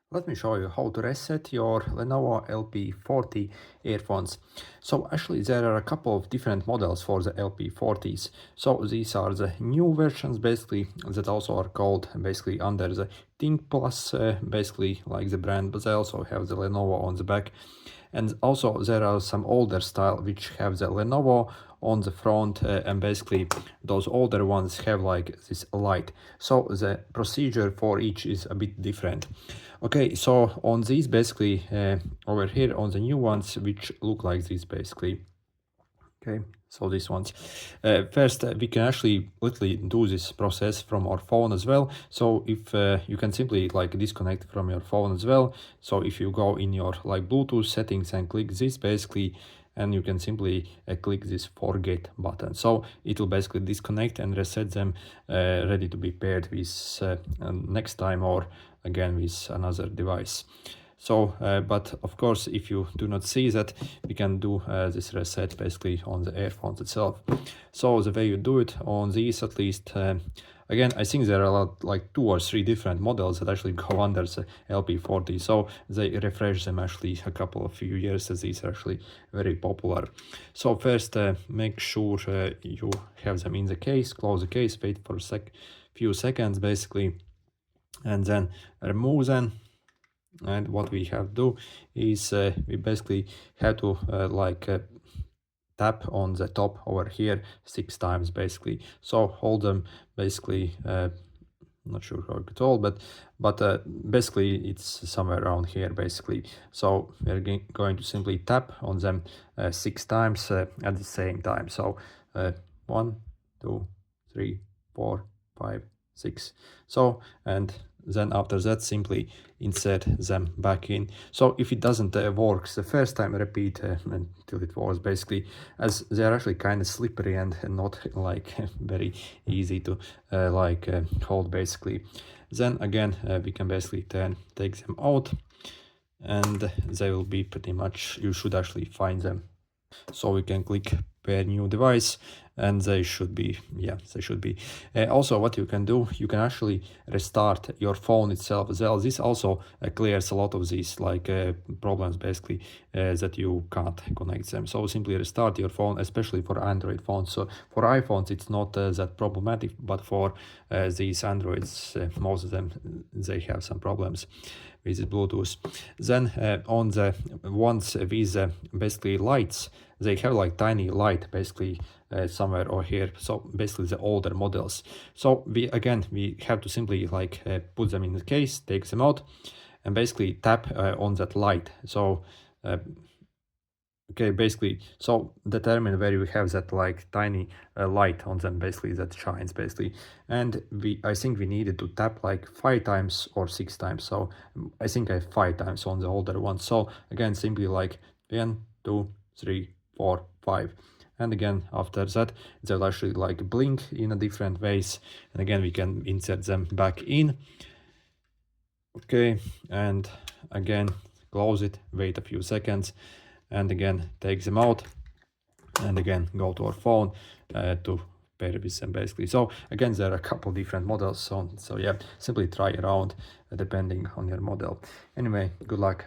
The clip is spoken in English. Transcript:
Let me show you how to reset your Lenovo LP40 earphones. So actually there are a couple of different models for the LP40s. So these are the new versions basically that also are called basically under the Thinkplus, basically like the brand, but they also have the Lenovo on the back. And also there are some older style which have the Lenovo on the front, and basically those older ones have like this light. So the procedure for each is a bit different. Okay, so on these basically over here on the new ones which look like this basically. Okay, so these ones. First, we can actually literally do this process from our phone as well. So if you can simply like disconnect from your phone as well. So if you go in your like Bluetooth settings and click this basically, and you can simply click this forget button. So it will basically disconnect and reset them, ready to be paired with next time or again with another device. So, but of course, if you do not see that, we can do this reset basically on the earphones itself. So the way you do it on these, at least, again, I think there are a lot, like 2 or 3 different models that actually go under the LP40. So they refresh them actually a couple of few years, as these are actually very popular. So first, make sure you have them in the case, close the case, wait for a few seconds basically, and then remove them. And what we have to do is we basically have to tap on the top over here 6 times basically. So hold them basically, not sure how to hold, but basically it's somewhere around here basically. So we're going to simply tap on them 6 times at the same time. So 1, 2, 3, 4, 5, 6. So, and then after that simply insert them back in. So if it doesn't work the first time, repeat until it works basically, as they are actually kind of slippery and not like very easy to hold basically. Then again we can basically take them out, and they will be pretty much, you should actually find them. So we can click pair new device, and they should be, yeah, they should be. Also what you can do, you can actually restart your phone itself as well. This also clears a lot of these like problems basically that you can't connect them. So simply restart your phone, especially for Android phones. So for iPhones it's not that problematic, but for these Androids, most of them, they have some problems with Bluetooth. Then on the ones with basically lights, they have like tiny light basically somewhere over here. So basically the older models. So we have to simply like put them in the case, take them out, and basically tap on that light. So okay, basically, so determine where you have that like tiny light on them basically that shines basically. And I think we needed to tap like 5 times or 6 times. So I think I have 5 times on the older one. So again, simply like 1, 2, 3, 4, 5. And again, after that, they'll actually like blink in a different ways. And again, we can insert them back in. Okay, and again, close it, wait a few seconds, and again take them out, and again go to our phone to pair with them basically. So again, there are a couple different models, so yeah, simply try around depending on your model. Anyway, good luck.